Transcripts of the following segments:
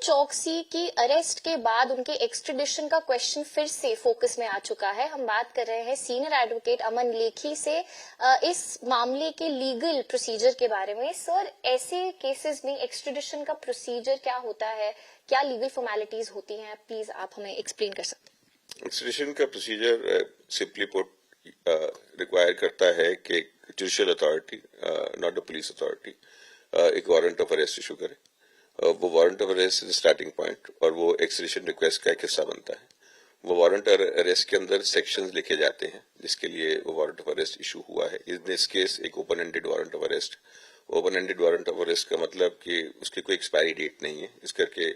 चौकसी की अरेस्ट के बाद उनके एक्सट्रेडिशन का क्वेश्चन फिर से फोकस में आ चुका है। हम बात कर रहे हैं सीनियर एडवोकेट अमन लेखी से इस मामले के लीगल प्रोसीजर के बारे में। सर, ऐसे केसेस में एक्सट्रेडिशन का प्रोसीजर क्या होता है, क्या लीगल फॉर्मेलिटीज होती हैं, प्लीज आप हमें एक्सप्लेन कर सकते हैं। एक्सट्रेडिशन का प्रोसीजर सिंपली पुट रिक्वायर करता है कि judicial authority, not the police authority, एक वारंट ऑफ अरेस्ट इशू करे। वो warrant of arrest is starting point और वो एक्सट्रेडिशन रिक्वेस्ट का एक हिस्सा बनता है। वो वारंट ऑफ अरेस्ट के अंदर सेक्शंस लिखे जाते हैं जिसके लिए वो वारंट ऑफ अरेस्ट इशू हुआ है। इन दिस केस एक open ended warrant of arrest. Open ended warrant of arrest का मतलब कि उसकी कोई एक्सपायरी डेट नहीं है, इस करके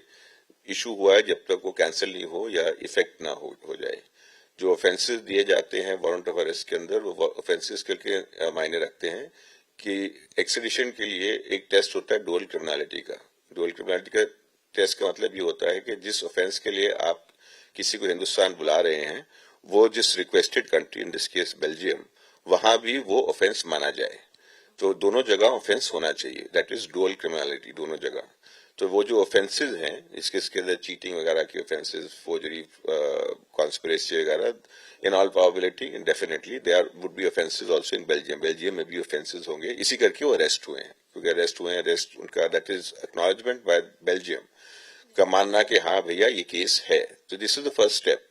इशू हुआ है जब तक वो कैंसिल नहीं हो या इफेक्ट ना हो जाए। जो ऑफेंसेस दिए जाते हैं वारंट ऑफ अरेस्ट के अंदर, वो ऑफेंसेस करके मायने रखते हैं कि एक्सट्रेडिशन के लिए एक टेस्ट होता है डुअल क्रिमिनलिटी का। डुअल क्रिमिनलिटी का टेस्ट का मतलब ये होता है कि जिस ऑफेंस के लिए आप किसी को हिंदुस्तान बुला रहे हैं, वो जिस requested country, in this case Belgium, वहां भी वो ऑफेंस माना जाए। तो दोनों जगह ऑफेंस होना चाहिए, दैट इज डुअल क्रिमिनलिटी, दोनों जगह। तो वो जो ऑफेंसेज हैं इसके अंदर चीटिंग वगैरह की ऑफेंसेज, फोर्जरी, कॉन्स्पिरेसी वगैरह, in all probability definitely they are would be offences also in Belgium. Belgium में भी ऑफेंसेज होंगे, इसी करके वो अरेस्ट हुए हैं, क्योंकि अरेस्ट उनका that is acknowledgement by Belgium का मानना कि हाँ भैया ये केस है। तो this is the first step.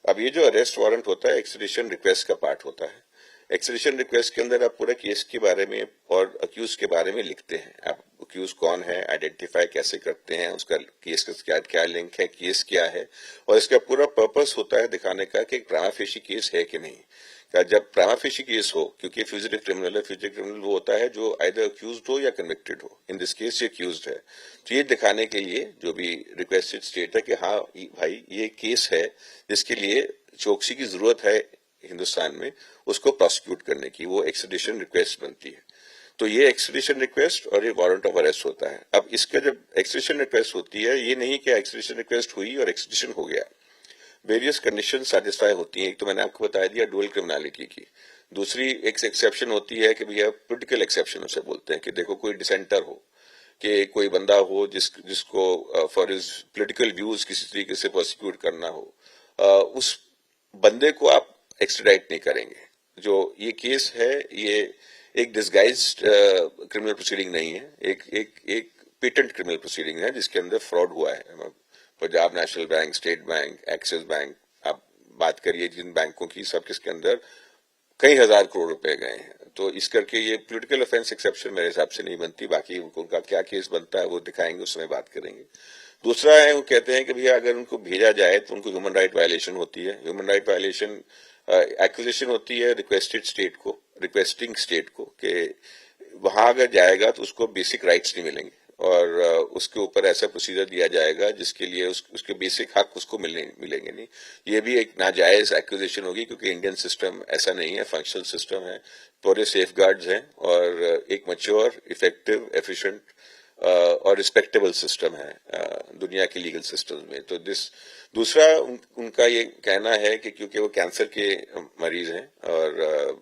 अब ये जो अरेस्ट वारंट होता है एक्सट्रेडिशन रिक्वेस्ट का पार्ट होता है। एक्सट्रेडिशन रिक्वेस्ट के अंदर आप पूरा केस के बारे में और अक्यूज के बारे में लिखते हैं। आप अक्यूज कौन है आइडेंटिफाई कैसे करते हैं, उसका केस का क्या लिंक है, केस क्या है, और इसका पूरा पर्पस होता है दिखाने का कि एक प्राइमा फेशी केस है कि नहीं। जब प्राइमा फेशी केस हो, क्योंकि फ्यूजिटिव क्रिमिनल है, फ्यूजिटिव क्रिमिनल वो होता है जो आइदर अक्यूज्ड हो या कन्विक्टेड हो। इन दिस केस ये अक्यूज्ड है। तो ये दिखाने के लिए जो भी रिक्वेस्टेड स्टेट है कि हाँ भाई ये केस है जिसके लिए चौकसी की जरूरत है हिंदुस्तान में, उसको प्रोसिक्यूट करने की, वो एक्सट्रेडिशन रिक्वेस्ट बनती है। तो ये एक्सट्रेडिशन रिक्वेस्ट और ये वारंट ऑफ अरेस्ट होता है। अब इसका जब एक्सट्रेडिशन रिक्वेस्ट होती है, ये नहीं कि एक्सट्रेडिशन रिक्वेस्ट हुई और एक्सट्रेडिशन हो गया। वेरियस कंडीशन सेटिस्फाई होती हैं। एक तो मैंने आपको बता दिया डुअल क्रिमिनलिटी की। दूसरी एक एक्सेप्शन होती है कि भैया पोलिटिकल एक्सेप्शन उसे बोलते हैं, कि देखो कोई डिसेंटर हो, कि कोई बंदा हो जिसको फॉर हिज पॉलिटिकल व्यूज किसी तरीके से प्रोसिक्यूट करना हो, उस बंदे को आप एक्सट्राडाइट नहीं करेंगे। जो ये केस है ये एक डिस्गाइज्ड क्रिमिनल प्रोसीडिंग नहीं है, एक पेटेंट क्रिमिनल प्रोसीडिंग है जिसके अंदर फ्रॉड हुआ है। Punjab national bank, state bank, axis bank, आप बात करिए जिन बैंकों की, सब किसके अंदर कई हजार करोड़ रुपए गए हैं। तो इस करके ये पॉलिटिकल ऑफेंस एक्सेप्शन मेरे हिसाब से नहीं बनती। बाकी उनका क्या केस बनता है वो दिखाएंगे, उस समय बात करेंगे। दूसरा है, वो कहते हैं कि भैया अगर उनको भेजा जाए तो उनको ह्यूमन राइट वायलेशन होती है। ह्यूमन राइट वायलेशन एक्विजिशन होती है रिक्वेस्टेड स्टेट को, रिक्वेस्टिंग स्टेट को, कि वहां अगर जाएगा तो उसको बेसिक राइट्स नहीं मिलेंगे और उसके ऊपर ऐसा प्रोसीजर दिया जाएगा जिसके लिए उसके बेसिक हक उसको मिलेंगे नहीं। ये भी एक नाजायज एक्विजिशन होगी, क्योंकि इंडियन सिस्टम ऐसा नहीं है, फंक्शनल सिस्टम है, पूरे सेफ गार्ड्स हैं और एक मैच्योर, इफेक्टिव, एफिशिएंट और रिस्पेक्टेबल सिस्टम है दुनिया के लीगल सिस्टम में। तो दूसरा उनका ये कहना है कि क्योंकि वो कैंसर के मरीज हैं और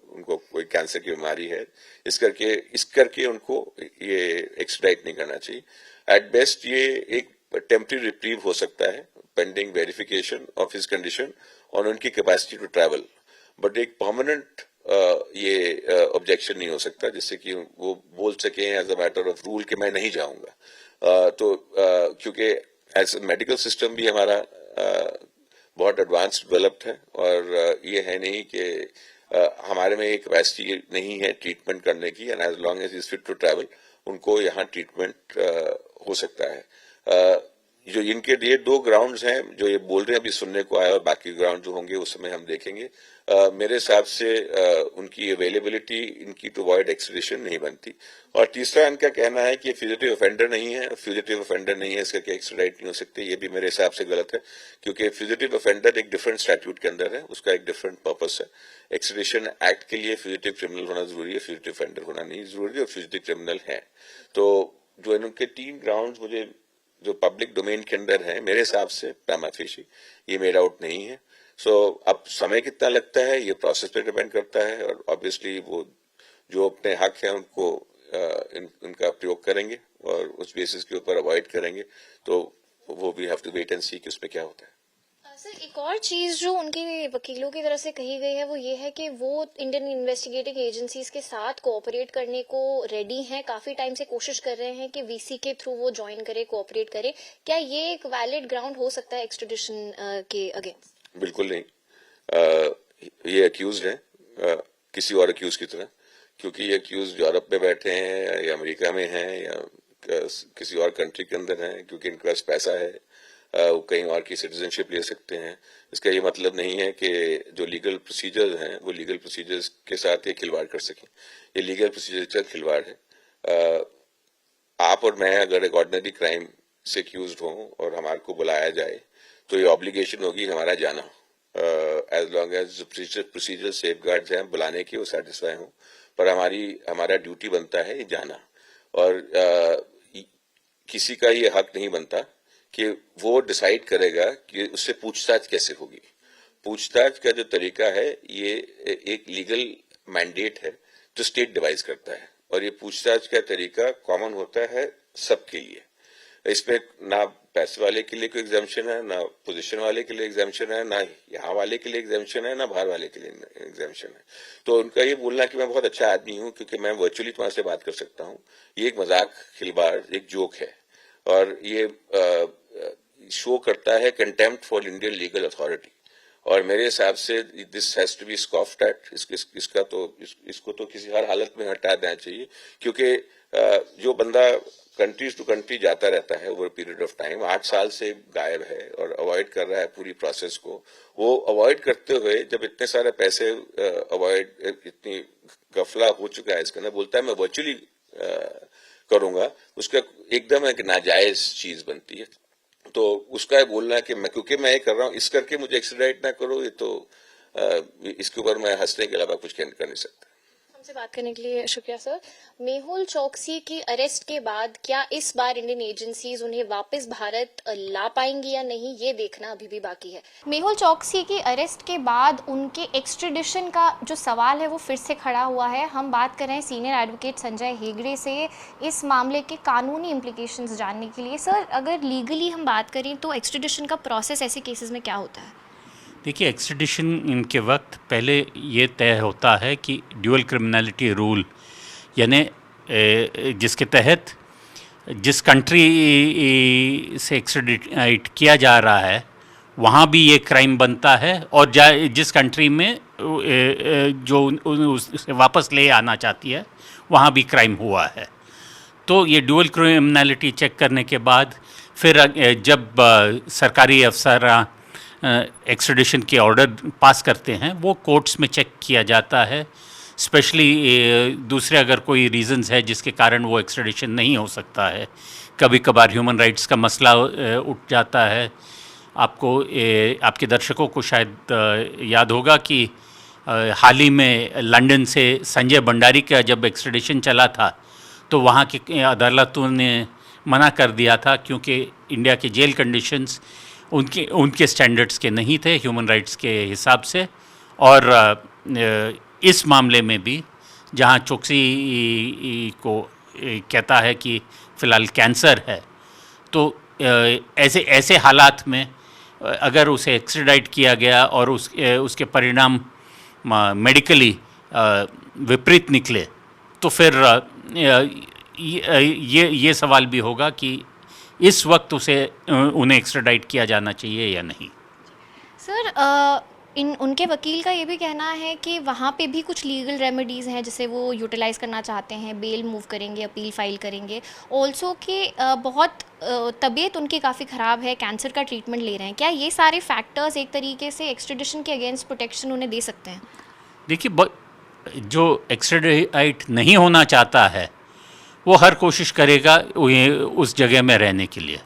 उनको कोई कैंसर की बीमारी है, इस करके उनको ये एक्सट्राडाइट नहीं करना चाहिए। एट बेस्ट ये एक टेम्पररी रिप्रीव हो सकता है pending verification of his condition और उनकी कैपेसिटी टू ट्रैवल, बट एक परमानेंट ये ऑब्जेक्शन नहीं हो सकता जिससे कि वो बोल सके as a matter of rule कि मैं नहीं जाऊंगा। क्योंकि एज मेडिकल सिस्टम भी हमारा बहुत एडवांस डेवलप्ड है और ये है नहीं कि हमारे में एक कैपेसिटी नहीं है ट्रीटमेंट करने की, and as long as is fit to travel उनको यहाँ ट्रीटमेंट हो सकता है। जो इनके लिए दो ग्राउंड्स हैं जो ये बोल रहे हैं, अभी सुनने को आया, और बाकी ग्राउंड जो होंगे उस समय हम देखेंगे। मेरे हिसाब से उनकी अवेलेबिलिटी इनकी टू अवॉइड एक्सट्रेडिशन नहीं बनती। और तीसरा इनका कहना है कि फ्यूजिटिव ऑफेंडर नहीं है, फ्यूजिटिव ऑफेंडर नहीं है, इसका क्या एक्सट्राडाइट नहीं हो सकते। ये भी मेरे हिसाब से गलत है, क्योंकि फ्यूजिटिव ऑफेंडर एक डिफरेंट स्टैट्यूट के अंदर है, उसका एक डिफरेंट पर्पस है। एक्सट्रेडिशन एक्ट के लिए फ्यूजिटिव क्रिमिनल होना जरूरी है, फ्यूजिटिव ऑफेंडर होना नहीं जरूरी, और फ्यूजिटिव क्रिमिनल है। तो जो इनके 3 ग्राउंड मुझे जो पब्लिक डोमेन के अंदर है, मेरे हिसाब से प्राइमा फेशी ये मेड आउट नहीं है। सो अब समय कितना लगता है ये प्रोसेस पे डिपेंड करता है, और ऑब्वियसली वो जो अपने हक है उनको उनका प्रयोग करेंगे और उस बेसिस के ऊपर अवॉइड करेंगे। तो वो भी हैव टू वेट एंड सी कि उसमें क्या होता है। सर एक और चीज जो उनके वकीलों की तरफ से कही गई है वो ये है कि वो इंडियन इन्वेस्टिगेटिंग एजेंसीज के साथ कोऑपरेट करने को रेडी हैं, काफी टाइम से कोशिश कर रहे हैं कि वीसी के थ्रू वो ज्वाइन करे, कोऑपरेट करे। क्या ये एक वैलिड ग्राउंड हो सकता है एक्सट्रेडिशन के अगेंस्ट? बिल्कुल नहीं। ये अक्यूज है किसी और अक्यूज की तरह, क्योंकि ये अक्यूज यूरोप में बैठे हैं या अमेरिका में हैं या किसी और कंट्री के अंदर हैं, क्योंकि इनके पास पैसा है, वो कहीं और की सिटीजनशिप ले सकते हैं। इसका ये मतलब नहीं है कि जो लीगल प्रोसीजर्स हैं वो लीगल प्रोसीजर्स के साथ ये खिलवाड़ कर सकें। ये लीगल प्रोसीजर का खिलवाड़ है। आप और मैं अगर एक ऑर्डिनरी क्राइम से एक्यूज्ड हों और हमारे को बुलाया जाए तो ये ऑब्लिगेशन होगी हमारा जाना, as long as procedure safeguards हैं बुलाने की वो सेटिस्फाई हों, पर हमारा ड्यूटी बनता है जाना। और किसी का ये हक नहीं बनता कि वो डिसाइड करेगा कि उससे पूछताछ कैसे होगी। पूछताछ का जो तरीका है ये एक लीगल मैंडेट है जो स्टेट डिवाइस करता है, और ये पूछताछ का तरीका कॉमन होता है सबके लिए। इसमें ना पैसे वाले के लिए कोई एग्जाम्पशन है, ना पोजीशन वाले के लिए एग्जाम्पशन है, ना यहाँ वाले के लिए एग्जाम्पशन है, ना बाहर वाले के लिए एग्जाम्पशन है। तो उनका ये बोलना कि मैं बहुत अच्छा आदमी हूँ क्योंकि मैं वर्चुअली तुम्हारे से बात कर सकता हूँ, ये एक मजाक, खिलवाड़, एक जोक है, और ये शो करता है contempt for Indian legal authority. और मेरे हिसाब से this has to be scoffed at. इसको तो किसी हर हालत में हटा देना चाहिए, क्योंकि जो बंदा कंट्रीज टू कंट्री जाता रहता है ओवर पीरियड ऑफ टाइम, 8 साल से गायब है और अवॉइड कर रहा है पूरी प्रोसेस को, वो अवॉइड करते हुए जब इतने सारे पैसे अवॉइड, इतनी गफला हो चुका है इसके अंदर, बोलता है मैं वर्चुअली करूंगा, उसका एकदम एक नाजायज चीज बनती है। तो उसका ये बोलना है कि मैं क्योंकि मैं ये कर रहा हूँ इस करके मुझे एक्सट्राडाइट ना करो, ये तो इसके ऊपर मैं हंसने के अलावा कुछ कर नहीं सकता। हमसे बात करने के लिए शुक्रिया सर। मेहुल चौकसी की अरेस्ट के बाद क्या इस बार इंडियन एजेंसीज उन्हें वापस भारत ला पाएंगी या नहीं, ये देखना अभी भी बाकी है। मेहुल चौकसी की अरेस्ट के बाद उनके एक्सट्रेडिशन का जो सवाल है वो फिर से खड़ा हुआ है। हम बात कर रहे हैं सीनियर एडवोकेट संजय हेगड़े से इस मामले के कानूनी इम्प्लीकेशंस जानने के लिए। सर अगर लीगली हम बात करें तो एक्सट्रेडिशन का प्रोसेस ऐसे केसेस में क्या होता है? देखिए, एक्सट्रेडिशन के वक्त पहले ये तय होता है कि ड्यूअल क्रिमिनलिटी रूल, यानी जिसके तहत जिस कंट्री से एक्सट्रेडिट किया जा रहा है वहाँ भी ये क्राइम बनता है, और जिस कंट्री में जो उसे वापस ले आना चाहती है वहाँ भी क्राइम हुआ है। तो ये ड्यूअल क्रिमिनलिटी चेक करने के बाद फिर जब सरकारी अफसर एक्सट्रेडिशन के ऑर्डर पास करते हैं वो कोर्ट्स में चेक किया जाता है। स्पेशली दूसरे अगर कोई रीज़न्स है जिसके कारण वो एक्सट्रेडिशन नहीं हो सकता है, कभी कभार ह्यूमन राइट्स का मसला उठ जाता है। आपके दर्शकों को शायद याद होगा कि हाल ही में लंदन से संजय भंडारी का जब एक्सट्रेडिशन चला था तो वहाँ की अदालतों ने मना कर दिया था, क्योंकि इंडिया के जेल कंडीशंस उनके स्टैंडर्ड्स के नहीं थे ह्यूमन राइट्स के हिसाब से। और इस मामले में भी जहां चौकसी को कहता है कि फ़िलहाल कैंसर है, तो ऐसे हालात में अगर उसे एक्सट्राडाइट किया गया और उसके परिणाम मेडिकली विपरीत निकले तो फिर ये सवाल भी होगा कि इस वक्त उन्हें एक्स्ट्राडाइट किया जाना चाहिए या नहीं। सर उनके वकील का ये भी कहना है कि वहाँ पे भी कुछ लीगल रेमेडीज़ हैं जिसे वो यूटिलाइज़ करना चाहते हैं, बेल मूव करेंगे, अपील फाइल करेंगे, ऑल्सो कि बहुत तबीयत उनकी काफ़ी ख़राब है, कैंसर का ट्रीटमेंट ले रहे हैं। क्या ये सारे फैक्टर्स एक तरीके से एक्सट्रेडिशन के अगेंस्ट प्रोटेक्शन उन्हें दे सकते हैं? देखिए, जो एक्स्ट्राडाइट नहीं होना चाहता है वो हर कोशिश करेगा उस जगह में रहने के लिए।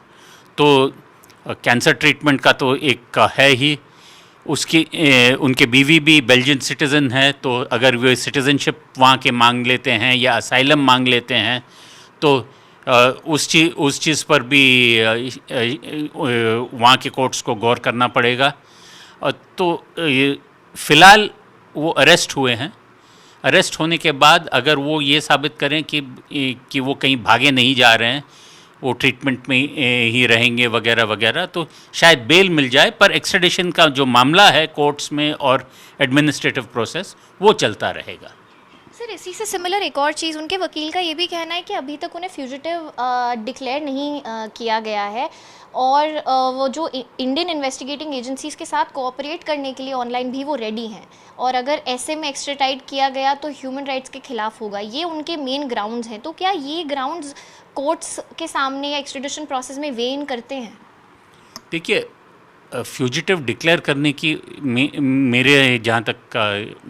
तो कैंसर ट्रीटमेंट का तो एक है ही, उनके बीवी भी बेल्जियन सिटीज़न है, तो अगर वे सिटीज़नशिप वहाँ के मांग लेते हैं या असाइलम मांग लेते हैं तो उस चीज़ पर भी वहाँ के कोर्ट्स को गौर करना पड़ेगा। तो फ़िलहाल वो अरेस्ट हुए हैं। अरेस्ट होने के बाद अगर वो ये साबित करें कि वो कहीं भागे नहीं जा रहे हैं वो ट्रीटमेंट में ही रहेंगे वगैरह वगैरह, तो शायद बेल मिल जाए, पर एक्स्ट्रेडिशन का जो मामला है कोर्ट्स में और एडमिनिस्ट्रेटिव प्रोसेस वो चलता रहेगा। सर, इसी से सिमिलर एक और चीज़, उनके वकील का ये भी कहना है कि अभी तक उन्हें फ्यूजिटिव डिक्लेयर नहीं किया गया है, और वो जो इंडियन इन्वेस्टिगेटिंग एजेंसीज के साथ कोऑपरेट करने के लिए ऑनलाइन भी वो रेडी हैं, और अगर ऐसे में एक्स्ट्राडाइट किया गया तो ह्यूमन राइट्स के खिलाफ होगा। ये उनके मेन ग्राउंड्स हैं। तो क्या ये ग्राउंड्स कोर्ट्स के सामने या एक्स्ट्रेडिशन प्रोसेस में वे इन करते हैं? देखिए, फ्यूजिटिव डिक्लेयर करने की मेरे जहाँ तक का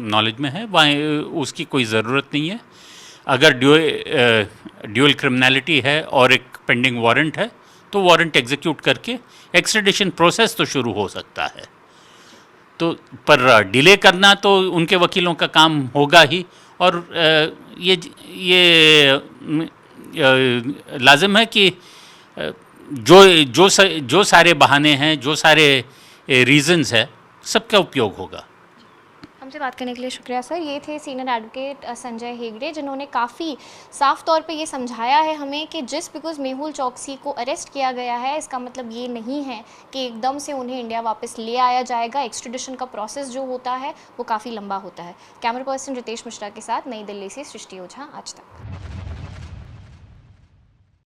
नॉलेज में है वहाँ उसकी कोई ज़रूरत नहीं है। अगर ड्यूअल क्रिमिनलिटी है और एक पेंडिंग वारंट है तो वारंट एग्जीक्यूट करके एक्स्ट्रेडिशन प्रोसेस तो शुरू हो सकता है। तो पर डिले करना तो उनके वकीलों का काम होगा ही, और ये लाजिम है कि जो सारे बहाने हैं, जो सारे रीजंस है, सबका उपयोग होगा। हमसे बात करने के लिए शुक्रिया सर। ये थे सीनियर एडवोकेट संजय हेगड़े, जिन्होंने काफ़ी साफ तौर पे ये समझाया है हमें कि जिस बिकॉज मेहुल चौकसी को अरेस्ट किया गया है, इसका मतलब ये नहीं है कि एकदम से उन्हें इंडिया वापस ले आया जाएगा। एक्स्ट्रेडिशन का प्रोसेस जो होता है वो काफ़ी लंबा होता है। कैमरा पर्सन रितेश मिश्रा के साथ नई दिल्ली से सृष्टि ओझा, आज तक।